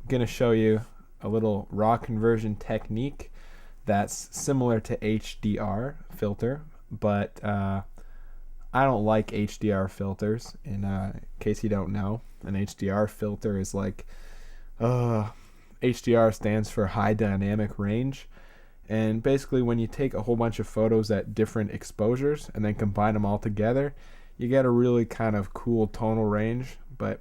going to show you a little raw conversion technique that's similar to HDR filter, but I don't like HDR filters. In case you don't know, an HDR filter is like HDR stands for high dynamic range. And basically, when you take a whole bunch of photos at different exposures and then combine them all together, you get a really kind of cool tonal range. But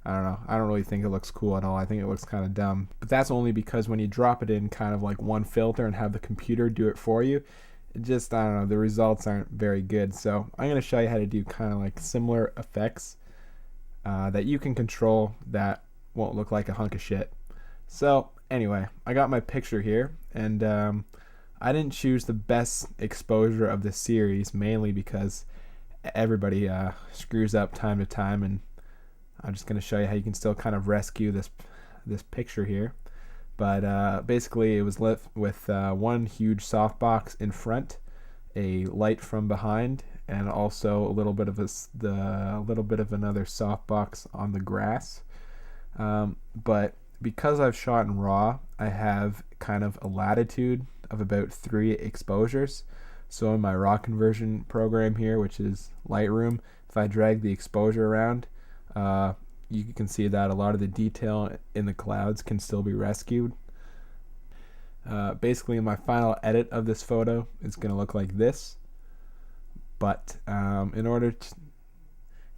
I don't know. I don't really think it looks cool at all. I think it looks kind of dumb. But that's only because when you drop it in kind of like one filter and have the computer do it for you, it just, I don't know, the results aren't very good. So I'm going to show you how to do kind of like similar effects that you can control that won't look like a hunk of shit. So anyway, I got my picture here, and I didn't choose the best exposure of the series, mainly because everybody screws up time to time, and I'm just going to show you how you can still kind of rescue this picture here. But basically, it was lit with one huge softbox in front, a light from behind, and also a little bit of another softbox on the grass. But because I've shot in RAW, I have kind of a latitude of about 3 exposures. So in my RAW conversion program here, which is Lightroom, if I drag the exposure around, you can see that a lot of the detail in the clouds can still be rescued. Basically, my final edit of this photo is going to look like this. But in order to,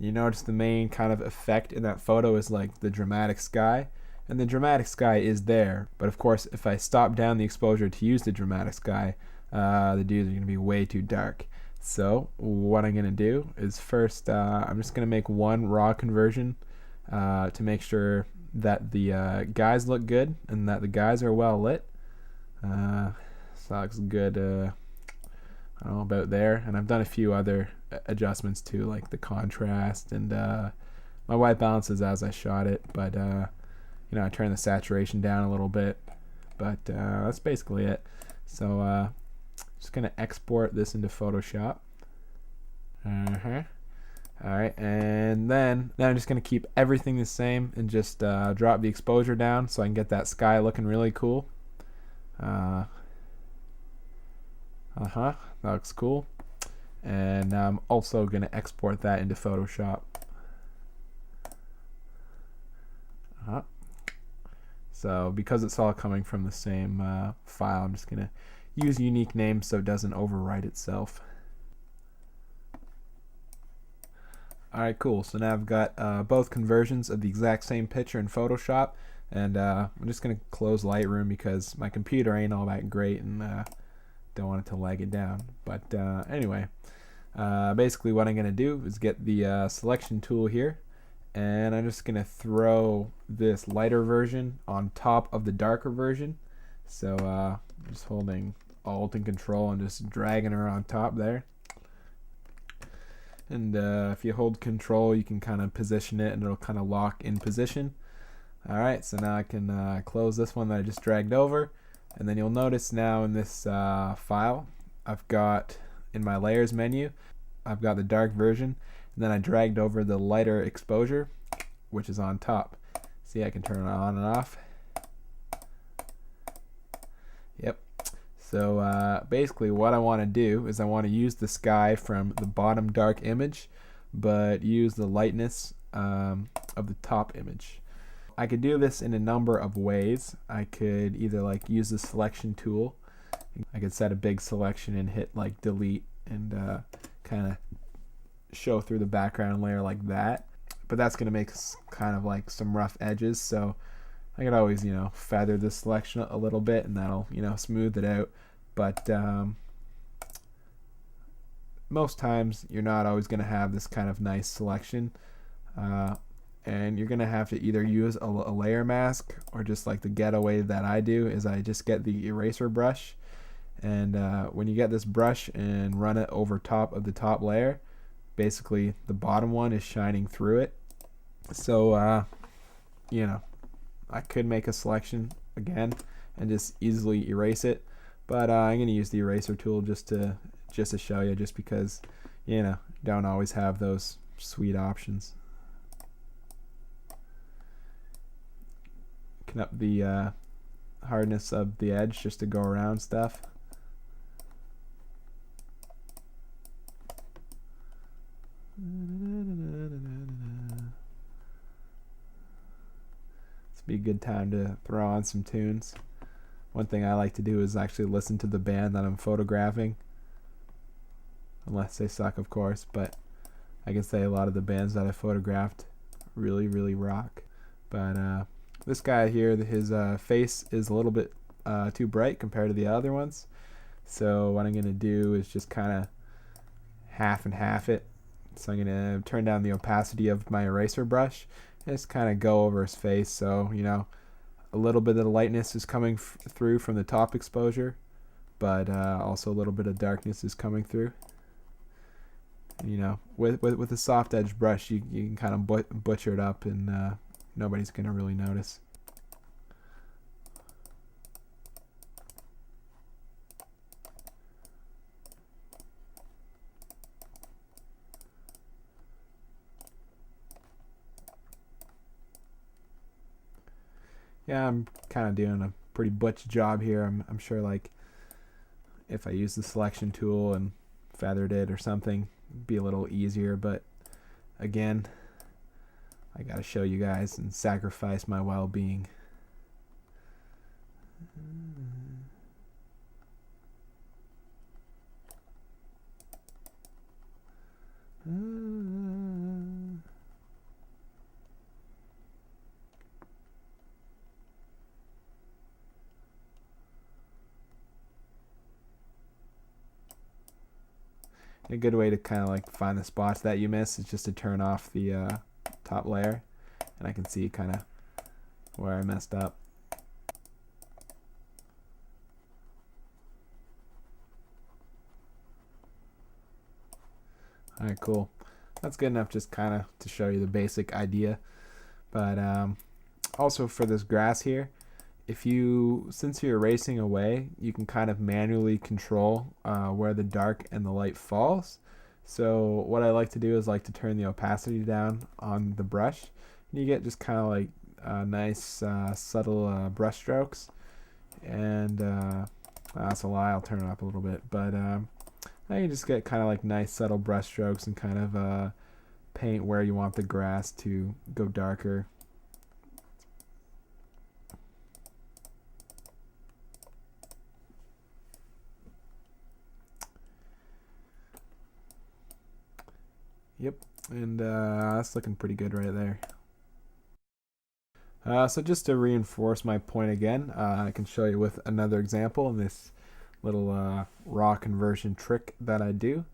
you notice the main kind of effect in that photo is like the dramatic sky. And the dramatic sky is there, but of course if I stop down the exposure to use the dramatic sky, the dudes are going to be way too dark. So what I'm going to do is first I'm just going to make one raw conversion to make sure that the guys look good and that the guys are well lit. So that looks good, I don't know, about there. And I've done a few other adjustments too, like the contrast and my white balances as I shot it, but I turned the saturation down a little bit, but that's basically it. So just gonna export this into Photoshop. Alright, and then I'm just gonna keep everything the same and just drop the exposure down so I can get that sky looking really cool. That looks cool. And I'm also gonna export that into Photoshop. So because it's all coming from the same file, I'm just going to use unique names so it doesn't overwrite itself. Alright, cool. So now I've got both conversions of the exact same picture in Photoshop, and I'm just going to close Lightroom because my computer ain't all that great and don't want it to lag it down. But anyway, basically what I'm going to do is get the selection tool here, and I'm just going to throw this lighter version on top of the darker version. So I'm just holding Alt and Control and just dragging her on top there. And if you hold Control, you can kind of position it and it'll kind of lock in position. Alright, so now I can close this one that I just dragged over. And then you'll notice now in this file, I've got in my layers menu, I've got the dark version. And then I dragged over the lighter exposure, which is on top. See, I can turn it on and off. Yep. So basically what I want to do is I want to use the sky from the bottom dark image, but use the lightness of the top image. I could do this in a number of ways. I could either like use the selection tool. I could set a big selection and hit like delete and kind of show through the background layer like that, but that's going to make kind of like some rough edges, so I could always feather the selection a little bit and that'll smooth it out. But most times you're not always going to have this kind of nice selection, and you're going to have to either use a layer mask, or just like the getaway that I do is I just get the eraser brush, and when you get this brush and run it over top of the top layer, basically the bottom one is shining through it. So I could make a selection again and just easily erase it, but I'm going to use the eraser tool just to show you, just because don't always have those sweet options. tighten up the hardness of the edge just to go around stuff. This would be a good time to throw on some tunes. One thing I like to do is actually listen to the band that I'm photographing, unless they suck, of course, but I can say a lot of the bands that I photographed really, really rock. But this guy here, his face is a little bit too bright compared to the other ones. So what I'm going to do is just kind of half and half it. So I'm going to turn down the opacity of my eraser brush and just kind of go over his face. So, you know, a little bit of the lightness is coming through from the top exposure, but also a little bit of darkness is coming through. You know, with a soft edge brush, you can kind of butcher it up, and nobody's gonna really notice. Yeah, I'm kind of doing a pretty butch job here. I'm sure, like, if I use the selection tool and feathered it or something, it'd be a little easier, but again, I gotta show you guys and sacrifice my well-being. A good way to kind of like find the spots that you miss is just to turn off the top layer, and I can see kind of where I messed up. Alright, cool. That's good enough just kind of to show you the basic idea. But also for this grass here, since you're erasing away, you can kind of manually control where the dark and the light falls. So what I like to do is like to turn the opacity down on the brush, and you get just kind of like nice subtle brush strokes. And that's a lie, I'll turn it up a little bit, but now you just get kind of like nice subtle brush strokes and kind of paint where you want the grass to go darker. Yep, and that's looking pretty good right there. So just to reinforce my point again, I can show you with another example in this little raw conversion trick that I do.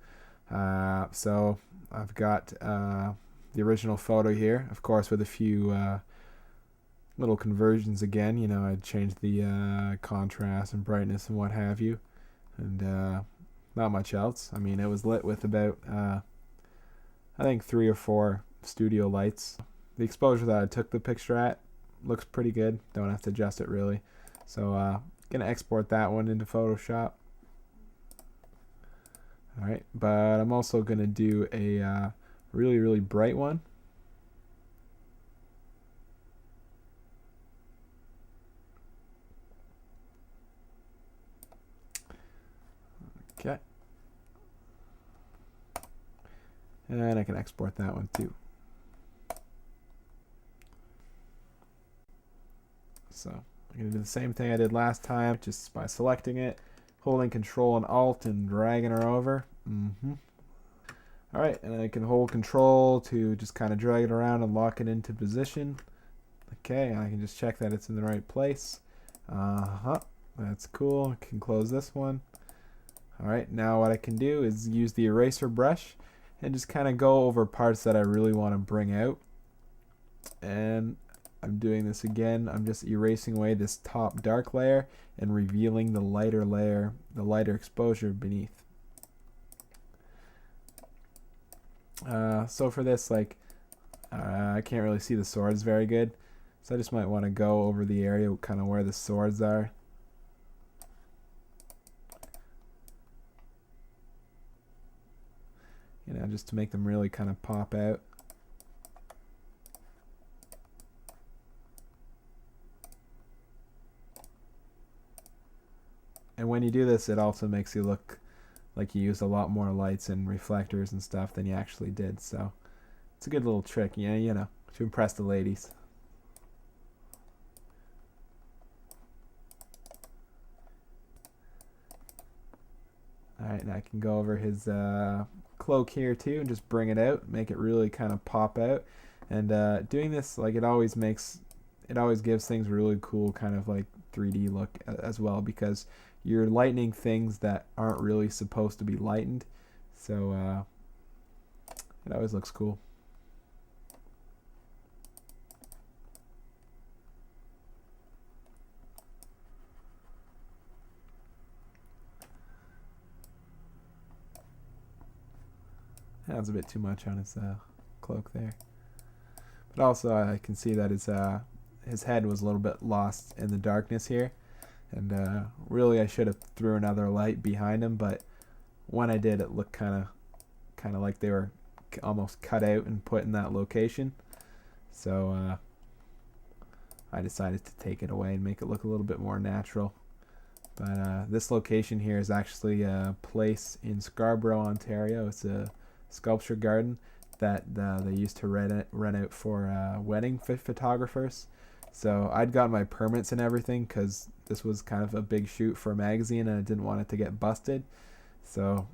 So I've got the original photo here, of course, with a few little conversions again. You know, I'd change the contrast and brightness and what have you, and not much else. I mean, it was lit with about I think 3 or 4 studio lights. The exposure that I took the picture at looks pretty good. Don't have to adjust it really. So gonna export that one into Photoshop. Alright, but I'm also gonna do a really, really bright one. Okay. And I can export that one too. So I'm going to do the same thing I did last time, just by selecting it, holding Control and Alt and dragging her over. Alright, and I can hold Control to just kind of drag it around and lock it into position. Okay, and I can just check that it's in the right place. That's cool. I can close this one. Alright, now what I can do is use the eraser brush and just kind of go over parts that I really want to bring out. And I'm doing this again. I'm just erasing away this top dark layer and revealing the lighter layer, the lighter exposure beneath. So for this, like, I can't really see the swords very good, so I just might want to go over the area kind of where the swords are. You know, just to make them really kind of pop out. And when you do this, it also makes you look like you used a lot more lights and reflectors and stuff than you actually did. So it's a good little trick, you know, to impress the ladies. Alright, and I can go over his cloak here too and just bring it out, make it really kind of pop out. And doing this, like, it always gives things a really cool kind of like 3D look as well, because you're lightening things that aren't really supposed to be lightened. So it always looks cool. That's a bit too much on his cloak there. But also I can see that his head was a little bit lost in the darkness here. And really I should have threw another light behind him, but when I did, it looked kind of like they were almost cut out and put in that location. So I decided to take it away and make it look a little bit more natural. But this location here is actually a place in Scarborough, Ontario. It's a sculpture garden that they used to rent out for wedding photographers. So I'd got my permits and everything because this was kind of a big shoot for a magazine and I didn't want it to get busted. So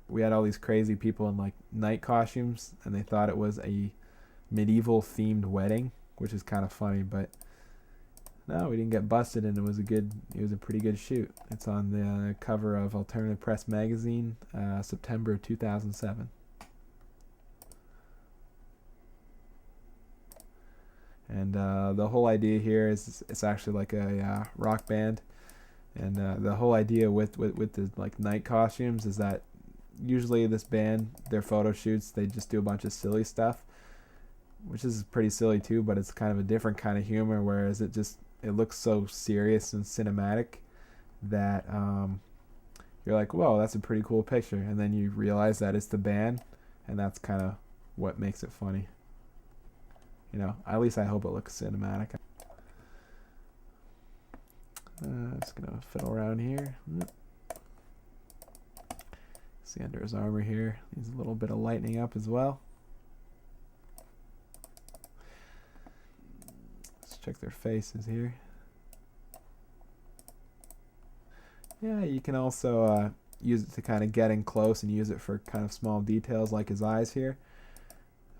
we had all these crazy people in like night costumes and they thought it was a medieval themed wedding, which is kind of funny, but no, we didn't get busted and it was a pretty good shoot. It's on the cover of Alternative Press magazine, September 2007. And the whole idea here is it's actually like a rock band, and the whole idea with the like night costumes is that usually this band, their photo shoots, they just do a bunch of silly stuff, which is pretty silly too, but it's kind of a different kind of humor, whereas it looks so serious and cinematic that you're like, whoa, that's a pretty cool picture, and then you realize that it's the band, and that's kind of what makes it funny. You know, at least I hope it looks cinematic. Just gonna fiddle around here. See under his armor here, needs a little bit of lightening up as well. Let's check their faces here. Yeah, you can also use it to kind of get in close and use it for kind of small details like his eyes here.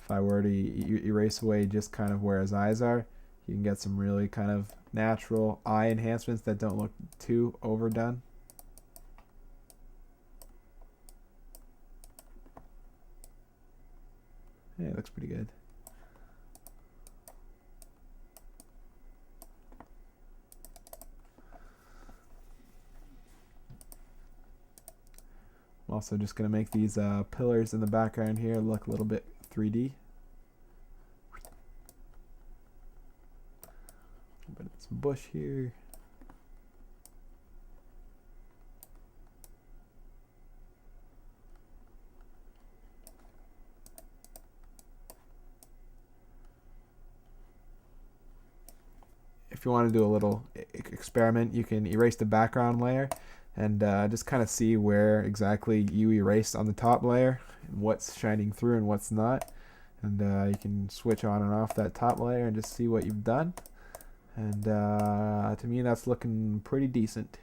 If I were to erase away just kind of where his eyes are, you can get some really kind of natural eye enhancements that don't look too overdone. Yeah, it looks pretty good. I'm also just going to make these pillars in the background here look a little bit 3D. But it's bush here. If you want to do a little experiment, you can erase the background layer and just kind of see where exactly you erased on the top layer and what's shining through and what's not. And you can switch on and off that top layer and just see what you've done. And to me, that's looking pretty decent.